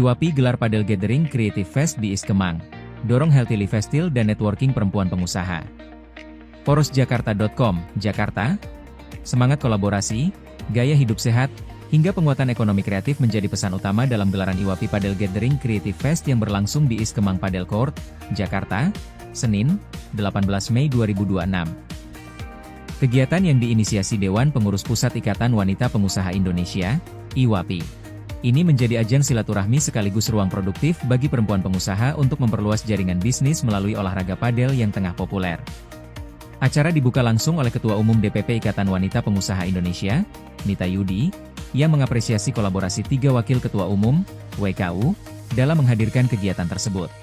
IWAPI gelar Padel Gathering Creative Fest di East Kemang. Dorong healthy lifestyle dan networking perempuan pengusaha. Porosjakarta.com, Jakarta. Semangat kolaborasi, gaya hidup sehat, hingga penguatan ekonomi kreatif menjadi pesan utama dalam gelaran IWAPI Padel Gathering Creative Fest yang berlangsung di East Kemang Padel Court, Jakarta, Senin, 18 Mei 2026. Kegiatan yang diinisiasi Dewan Pengurus Pusat Ikatan Wanita Pengusaha Indonesia, IWAPI. Ini menjadi ajang silaturahmi sekaligus ruang produktif bagi perempuan pengusaha untuk memperluas jaringan bisnis melalui olahraga padel yang tengah populer. Acara dibuka langsung oleh Ketua Umum DPP Ikatan Wanita Pengusaha Indonesia, Nita Yudi, yang mengapresiasi kolaborasi 3 Wakil Ketua Umum, WKU, dalam menghadirkan kegiatan tersebut.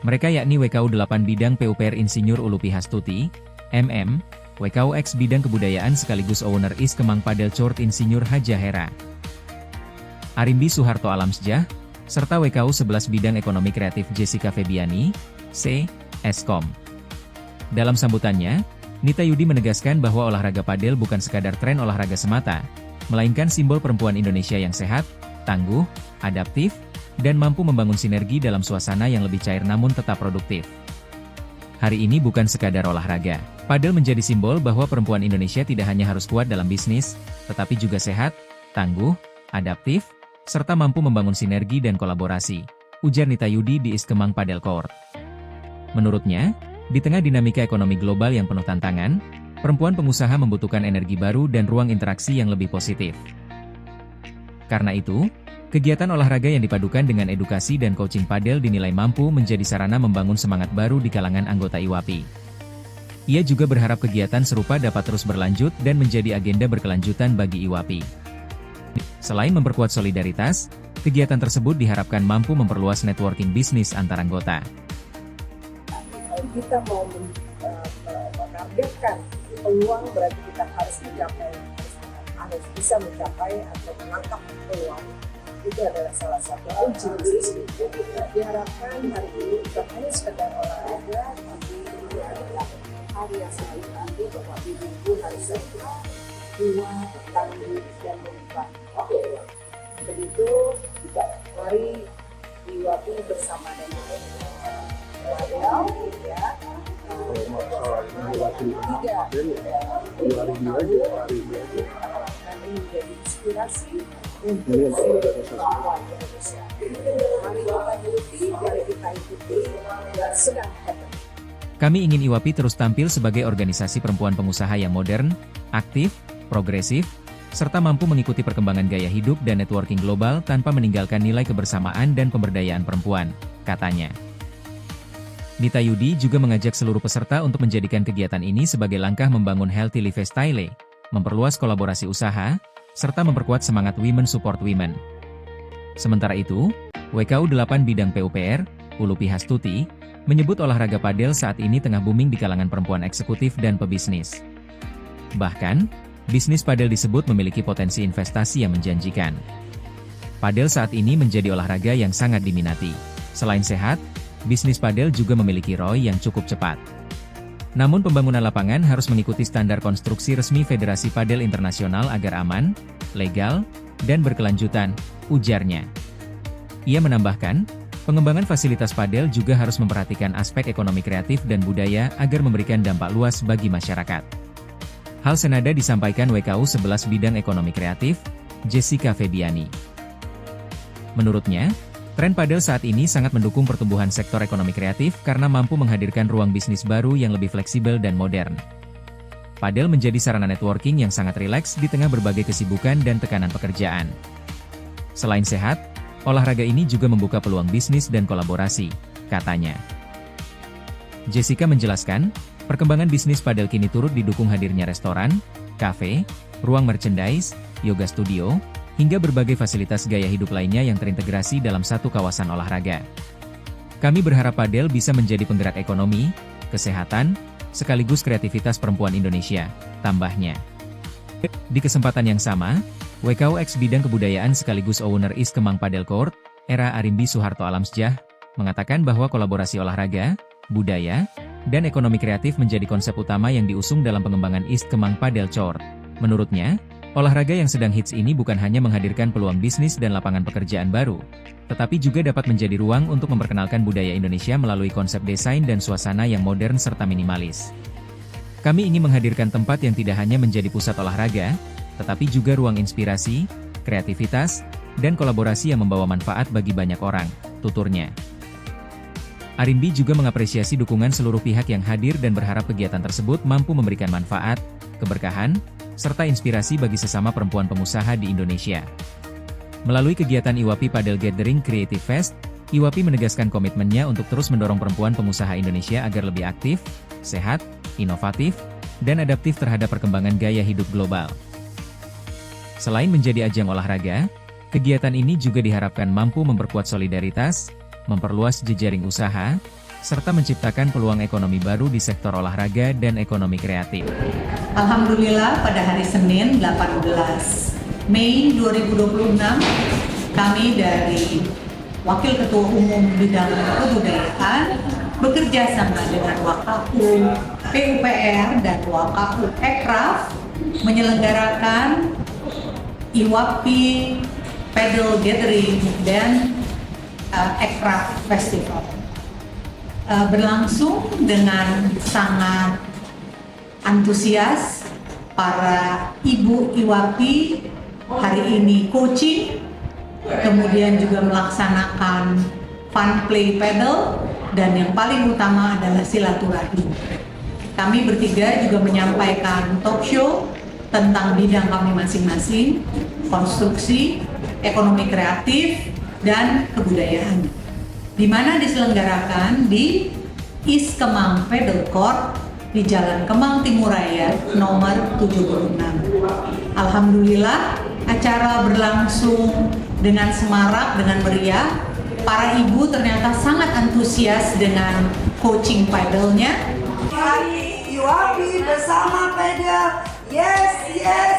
Mereka yakni WKU 8 Bidang PUPR Insinyur Ulupi Hastuti, MM, WKU X Bidang Kebudayaan sekaligus Owner East Kemang Padel Court Insinyur Haja Hera, Arimbi Suharto Alamsjah, serta WKU 11 Bidang Ekonomi Kreatif Jessica Febiani, C. Eskom. Dalam sambutannya, Nita Yudi menegaskan bahwa olahraga padel bukan sekadar tren olahraga semata, melainkan simbol perempuan Indonesia yang sehat, tangguh, adaptif, dan mampu membangun sinergi dalam suasana yang lebih cair namun tetap produktif. Hari ini bukan sekadar olahraga. Padel menjadi simbol bahwa perempuan Indonesia tidak hanya harus kuat dalam bisnis, tetapi juga sehat, tangguh, adaptif, serta mampu membangun sinergi dan kolaborasi, ujar Nita Yudi di East Kemang Padel Court. Menurutnya, di tengah dinamika ekonomi global yang penuh tantangan, perempuan pengusaha membutuhkan energi baru dan ruang interaksi yang lebih positif. Karena itu, kegiatan olahraga yang dipadukan dengan edukasi dan coaching padel dinilai mampu menjadi sarana membangun semangat baru di kalangan anggota IWAPI. Ia juga berharap kegiatan serupa dapat terus berlanjut dan menjadi agenda berkelanjutan bagi IWAPI. Selain memperkuat solidaritas, kegiatan tersebut diharapkan mampu memperluas networking bisnis antar anggota. Kita mau menargetkan peluang, berarti kita harus bisa mencapai atau menangkap peluang. Itu adalah salah satu kunci bisnis. Diharapkan hari ini bukan hanya sekedar olahraga, tapi ini adalah hari yang sangat penting bahwa ibu harus kuat, tangguh, dan membuka. Begitu, mari IWAPI bersama dengan Padel, ya. Kami menjadi inspirasi untuk seluruh perempuan Indonesia. Mari kita ikuti, yang sedang happen. Kami ingin IWAPI terus tampil sebagai organisasi perempuan pengusaha yang modern, aktif, progresif, serta mampu mengikuti perkembangan gaya hidup dan networking global tanpa meninggalkan nilai kebersamaan dan pemberdayaan perempuan, katanya. Nita Yudi juga mengajak seluruh peserta untuk menjadikan kegiatan ini sebagai langkah membangun healthy lifestyle, memperluas kolaborasi usaha, serta memperkuat semangat Women Support Women. Sementara itu, WKU 8 Bidang PUPR, Ulupi Hastuti, menyebut olahraga padel saat ini tengah booming di kalangan perempuan eksekutif dan pebisnis. Bahkan, bisnis padel disebut memiliki potensi investasi yang menjanjikan. Padel saat ini menjadi olahraga yang sangat diminati. Selain sehat, bisnis padel juga memiliki ROI yang cukup cepat. Namun pembangunan lapangan harus mengikuti standar konstruksi resmi Federasi Padel Internasional agar aman, legal, dan berkelanjutan, ujarnya. Ia menambahkan, pengembangan fasilitas padel juga harus memperhatikan aspek ekonomi kreatif dan budaya agar memberikan dampak luas bagi masyarakat. Hal senada disampaikan WKU 11 Bidang Ekonomi Kreatif, Jessica Febiani. Menurutnya, tren padel saat ini sangat mendukung pertumbuhan sektor ekonomi kreatif karena mampu menghadirkan ruang bisnis baru yang lebih fleksibel dan modern. Padel menjadi sarana networking yang sangat rileks di tengah berbagai kesibukan dan tekanan pekerjaan. Selain sehat, olahraga ini juga membuka peluang bisnis dan kolaborasi, katanya. Jessica menjelaskan, perkembangan bisnis padel kini turut didukung hadirnya restoran, kafe, ruang merchandise, yoga studio, hingga berbagai fasilitas gaya hidup lainnya yang terintegrasi dalam satu kawasan olahraga. Kami berharap padel bisa menjadi penggerak ekonomi, kesehatan, sekaligus kreativitas perempuan Indonesia, tambahnya. Di kesempatan yang sama, WKU X Bidang Kebudayaan sekaligus Owner East Kemang Padel Court, Era Arimbi Suharto Alamsjah, mengatakan bahwa kolaborasi olahraga, budaya, dan ekonomi kreatif menjadi konsep utama yang diusung dalam pengembangan East Kemang Padel Court. Menurutnya, Olahraga yang sedang hits ini bukan hanya menghadirkan peluang bisnis dan lapangan pekerjaan baru, tetapi juga dapat menjadi ruang untuk memperkenalkan budaya Indonesia melalui konsep desain dan suasana yang modern serta minimalis. Kami ingin menghadirkan tempat yang tidak hanya menjadi pusat olahraga, tetapi juga ruang inspirasi, kreativitas, dan kolaborasi yang membawa manfaat bagi banyak orang, tuturnya. Arimbi juga mengapresiasi dukungan seluruh pihak yang hadir dan berharap kegiatan tersebut mampu memberikan manfaat, keberkahan, serta inspirasi bagi sesama perempuan pengusaha di Indonesia. Melalui kegiatan IWAPI Padel Gathering Creative Fest, IWAPI menegaskan komitmennya untuk terus mendorong perempuan pengusaha Indonesia agar lebih aktif, sehat, inovatif, dan adaptif terhadap perkembangan gaya hidup global. Selain menjadi ajang olahraga, kegiatan ini juga diharapkan mampu memperkuat solidaritas, memperluas jejaring usaha, serta menciptakan peluang ekonomi baru di sektor olahraga dan ekonomi kreatif. Alhamdulillah pada hari Senin 18 Mei 2026, kami dari Wakil Ketua Umum Bidang Kebudayaan bekerja sama dengan WKU PUPR dan WKU Ekraf menyelenggarakan IWAPI Padel Gathering dan Ekraf Festival. Berlangsung dengan sangat antusias. Para ibu IWAPI hari ini coaching, kemudian juga melaksanakan fun play paddle, dan yang paling utama adalah silaturahmi. Kami bertiga juga menyampaikan talk show tentang bidang kami masing-masing, konstruksi, ekonomi kreatif, dan kebudayaan, di mana diselenggarakan di East Kemang Paddle Court di Jalan Kemang Timur Raya nomor 76. Alhamdulillah, acara berlangsung dengan semarak, dengan meriah. Para ibu ternyata sangat antusias dengan coaching paddle-nya. IWAPI bersama paddle, yes, yes.